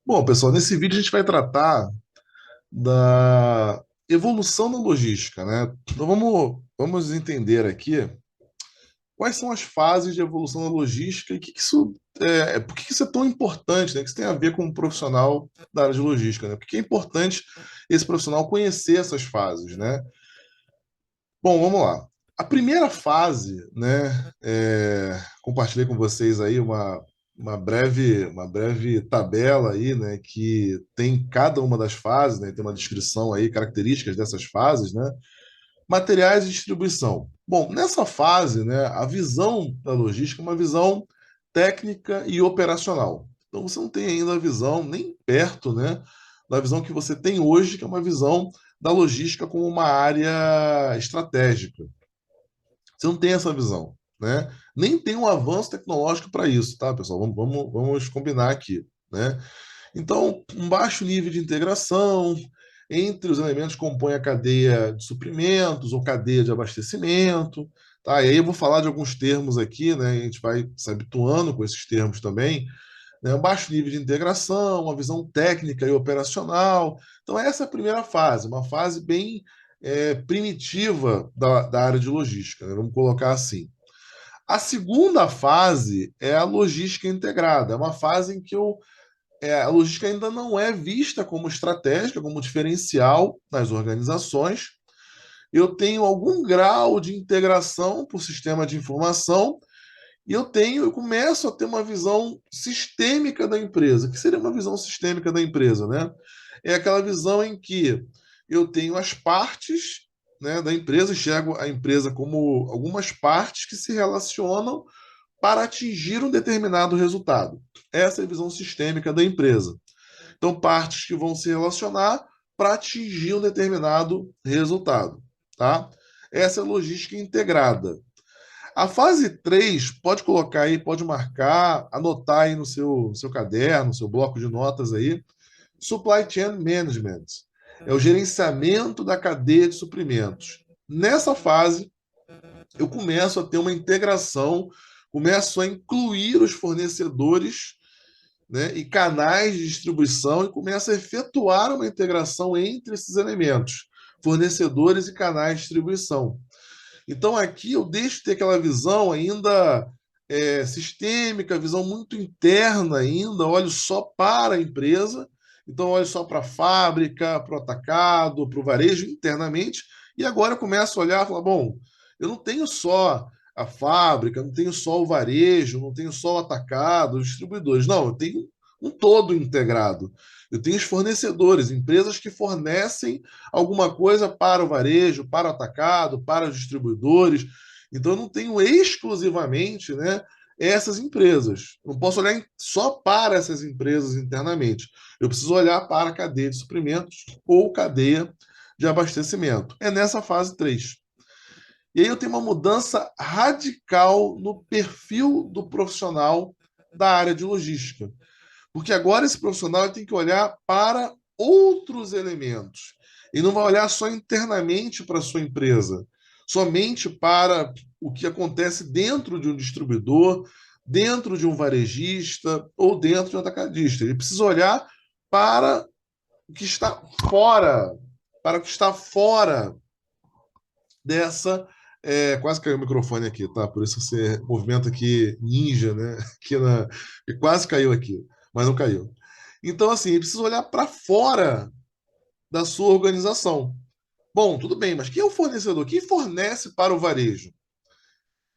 Bom, pessoal, nesse vídeo a gente vai tratar da evolução da logística, né? Então vamos entender aqui quais são as fases de evolução da logística e por que isso é tão importante, né? O que isso tem a ver com um profissional da área de logística, né? Por que é importante esse profissional conhecer essas fases, né? Bom, vamos lá. A primeira fase, né? Compartilhei com vocês aí uma breve tabela aí, né? Que tem cada uma das fases, né? Tem uma descrição aí, características dessas fases, né? Materiais e distribuição. Bom, nessa fase, né? A visão da logística é uma visão técnica e operacional. Então você não tem ainda a visão nem perto, né? Da visão que você tem hoje, que é uma visão da logística como uma área estratégica. Você não tem essa visão, né? Nem tem um avanço tecnológico para isso, tá, pessoal? Vamos combinar aqui, né? Então, um baixo nível de integração entre os elementos que compõem a cadeia de suprimentos ou cadeia de abastecimento, tá? E aí eu vou falar de alguns termos aqui, né? A gente vai se habituando com esses termos também, né? Um baixo nível de integração, uma visão técnica e operacional. Então, essa é a primeira fase, uma fase bem primitiva da área de logística, né? Vamos colocar assim. A segunda fase é a logística integrada, é uma fase em que a logística ainda não é vista como estratégica, como diferencial nas organizações. Eu tenho algum grau de integração por sistema de informação e eu começo a ter uma visão sistêmica da empresa. O que seria uma visão sistêmica da empresa, né? É aquela visão em que eu tenho as partes, né, da empresa, enxergo a empresa como algumas partes que se relacionam para atingir um determinado resultado. Essa é a visão sistêmica da empresa. Então, partes que vão se relacionar para atingir um determinado resultado, tá? Essa é a logística integrada. A fase 3 pode colocar aí, pode marcar, anotar aí no seu caderno, no seu bloco de notas aí, Supply Chain Management. É o gerenciamento da cadeia de suprimentos. Nessa fase, eu começo a ter uma integração, começo a incluir os fornecedores, né, e canais de distribuição e começo a efetuar uma integração entre esses elementos, fornecedores e canais de distribuição. Então aqui eu deixo de ter aquela visão ainda sistêmica, visão muito interna ainda, olho só para a empresa, então olho só para a fábrica, para o atacado, para o varejo internamente, e agora eu começo a olhar e falar, bom, eu não tenho só a fábrica, não tenho só o varejo, não tenho só o atacado, os distribuidores, não, eu tenho um todo integrado. Eu tenho os fornecedores, empresas que fornecem alguma coisa para o varejo, para o atacado, para os distribuidores. Então, eu não tenho exclusivamente, né, essas empresas. Não posso olhar só para essas empresas internamente. Eu preciso olhar para a cadeia de suprimentos ou cadeia de abastecimento. É nessa fase 3. E aí eu tenho uma mudança radical no perfil do profissional da área de logística. Porque agora esse profissional tem que olhar para outros elementos. E não vai olhar só internamente para a sua empresa, somente para o que acontece dentro de um distribuidor, dentro de um varejista ou dentro de um atacadista. Ele precisa olhar para o que está fora, para o que está fora dessa. Quase caiu o microfone aqui, tá? Por isso você movimenta aqui ninja, né? Quase caiu aqui, mas não caiu. Então, assim, precisa olhar para fora da sua organização. Bom, tudo bem, mas quem é o fornecedor? Quem fornece para o varejo?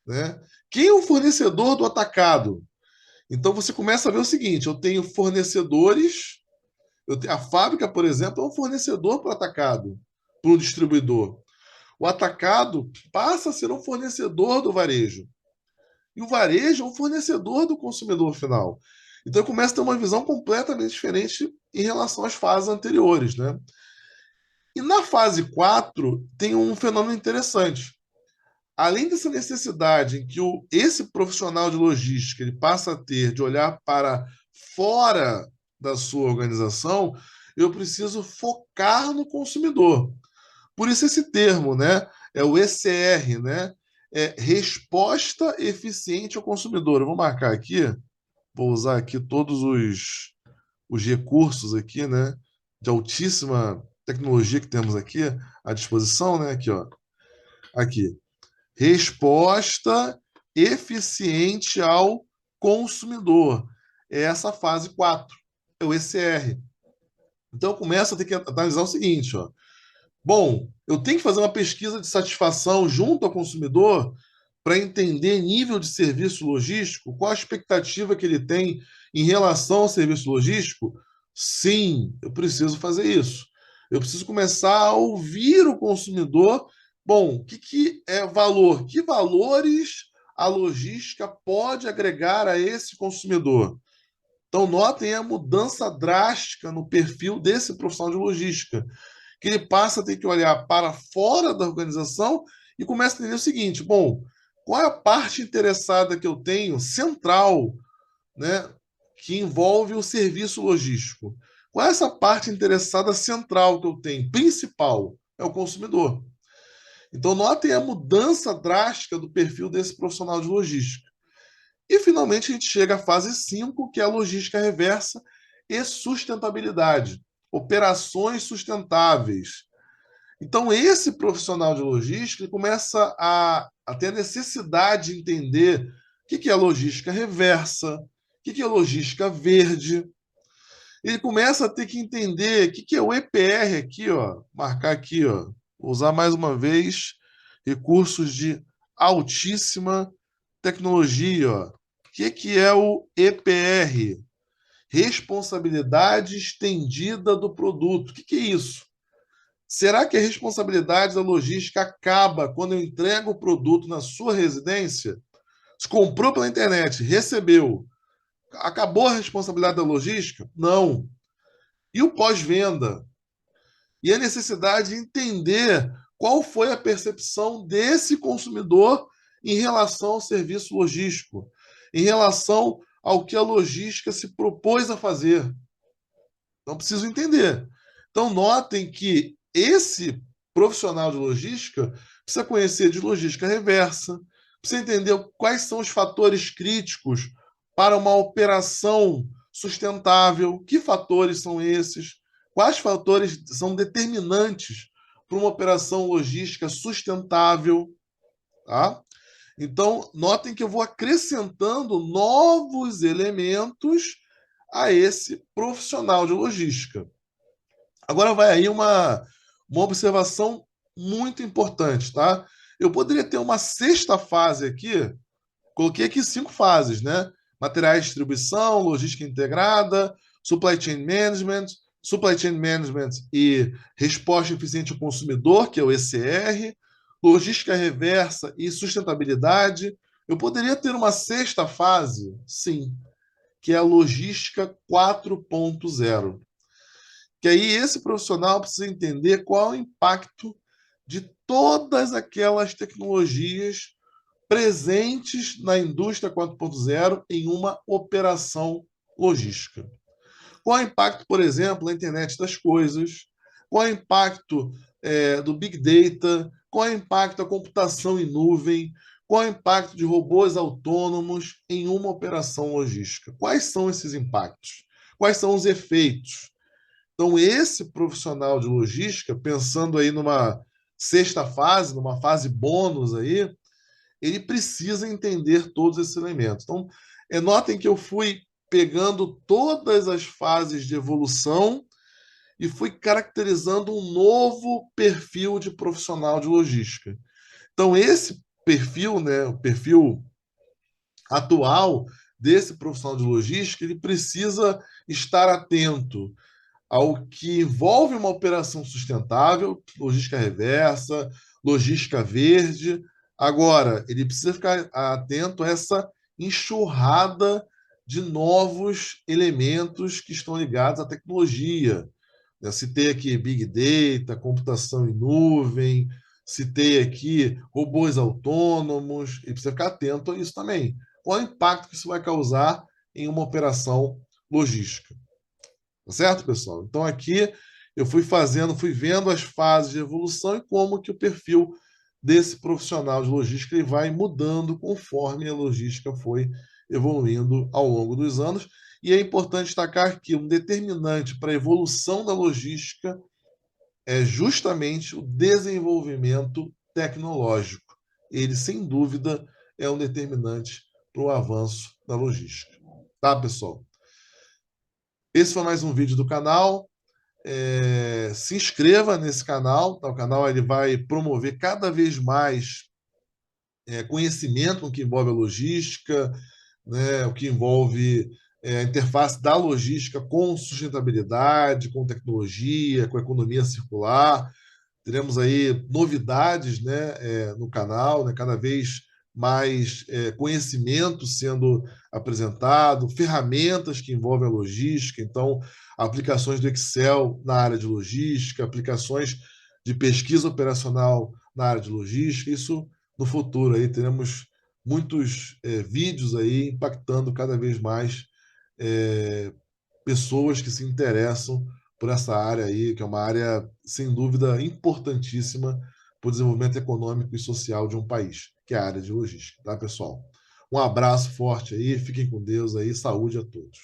Né? Quem é o fornecedor do atacado? Então você começa a ver o seguinte: eu tenho fornecedores, a fábrica, por exemplo, é um fornecedor para o atacado, para o distribuidor. O atacado passa a ser um fornecedor do varejo. E o varejo é um fornecedor do consumidor final. Então eu começo a ter uma visão completamente diferente em relação às fases anteriores, né? E na fase 4 tem um fenômeno interessante. Além dessa necessidade em que esse profissional de logística ele passa a ter de olhar para fora da sua organização, eu preciso focar no consumidor. Por isso esse termo, né? É o ECR, né? É resposta eficiente ao consumidor. Eu vou marcar aqui, vou usar aqui todos os recursos aqui, né, de altíssima tecnologia que temos aqui à disposição, né, aqui, ó, aqui, resposta eficiente ao consumidor. É essa fase 4, é o ECR. Então, começa a ter que analisar o seguinte, ó. Bom, eu tenho que fazer uma pesquisa de satisfação junto ao consumidor para entender nível de serviço logístico, qual a expectativa que ele tem em relação ao serviço logístico. Sim, eu preciso fazer isso. Eu preciso começar a ouvir o consumidor. Bom, o que é valor? Que valores a logística pode agregar a esse consumidor? Então, notem a mudança drástica no perfil desse profissional de logística, que ele passa a ter que olhar para fora da organização e começa a entender o seguinte: bom, qual é a parte interessada que eu tenho, central, né, que envolve o serviço logístico? Qual é essa parte interessada central que eu tenho, principal? É o consumidor. Então, notem a mudança drástica do perfil desse profissional de logística. E, finalmente, a gente chega à fase 5, que é a logística reversa e sustentabilidade. Operações sustentáveis. Então, esse profissional de logística ele começa a ter a necessidade de entender o que é logística reversa, o que é logística verde. Ele começa a ter que entender o que é o EPR aqui, ó, marcar aqui, ó, usar mais uma vez recursos de altíssima tecnologia, ó. O que é o EPR? Responsabilidade estendida do produto. O que é isso? Será que a responsabilidade da logística acaba quando eu entrego o produto na sua residência? Se comprou pela internet, recebeu, acabou a responsabilidade da logística? Não. E o pós-venda? E a necessidade de entender qual foi a percepção desse consumidor em relação ao serviço logístico, em relação ao que a logística se propôs a fazer. Então, preciso entender. Então, notem que esse profissional de logística precisa conhecer de logística reversa, precisa entender quais são os fatores críticos para uma operação sustentável, que fatores são esses, quais fatores são determinantes para uma operação logística sustentável, tá? Então, notem que eu vou acrescentando novos elementos a esse profissional de logística. Agora vai aí uma observação muito importante, tá? Eu poderia ter uma sexta fase aqui, coloquei aqui 5 fases, né? Materiais de distribuição, logística integrada, supply chain management e resposta eficiente ao consumidor, que é o ECR, logística reversa e sustentabilidade. Eu poderia ter uma sexta fase, sim, que é a logística 4.0. Que aí esse profissional precisa entender qual é o impacto de todas aquelas tecnologias presentes na indústria 4.0 em uma operação logística. Qual é o impacto, por exemplo, da internet das coisas? Qual é o impacto do Big Data? Qual é o impacto da computação em nuvem? Qual é o impacto de robôs autônomos em uma operação logística? Quais são esses impactos? Quais são os efeitos? Então, esse profissional de logística, pensando aí numa sexta fase, numa fase bônus aí, ele precisa entender todos esses elementos. Então, notem que eu fui pegando todas as fases de evolução e fui caracterizando um novo perfil de profissional de logística. Então, esse perfil, né, o perfil atual desse profissional de logística, ele precisa estar atento ao que envolve uma operação sustentável, logística reversa, logística verde. Agora, ele precisa ficar atento a essa enxurrada de novos elementos que estão ligados à tecnologia. Eu citei aqui Big Data, computação em nuvem, citei aqui robôs autônomos, e precisa ficar atento a isso também. Qual é o impacto que isso vai causar em uma operação logística? Tá certo, pessoal? Então aqui eu fui vendo as fases de evolução e como que o perfil desse profissional de logística ele vai mudando conforme a logística foi evoluindo ao longo dos anos. E é importante destacar que um determinante para a evolução da logística é justamente o desenvolvimento tecnológico. Ele, sem dúvida, é um determinante para o avanço da logística. Tá, pessoal? Esse foi mais um vídeo do canal. Se inscreva nesse canal. Tá? O canal ele vai promover cada vez mais conhecimento no que envolve a logística, né, o que envolve a interface da logística com sustentabilidade, com tecnologia, com economia circular. Teremos aí novidades, né, no canal, né, cada vez mais conhecimento sendo apresentado, ferramentas que envolvem a logística, então aplicações do Excel na área de logística, aplicações de pesquisa operacional na área de logística. Isso no futuro aí teremos muitos vídeos aí impactando cada vez mais é, pessoas que se interessam por essa área aí, que é uma área, sem dúvida, importantíssima para o desenvolvimento econômico e social de um país, que é a área de logística, tá, pessoal? Um abraço forte aí, fiquem com Deus aí, saúde a todos.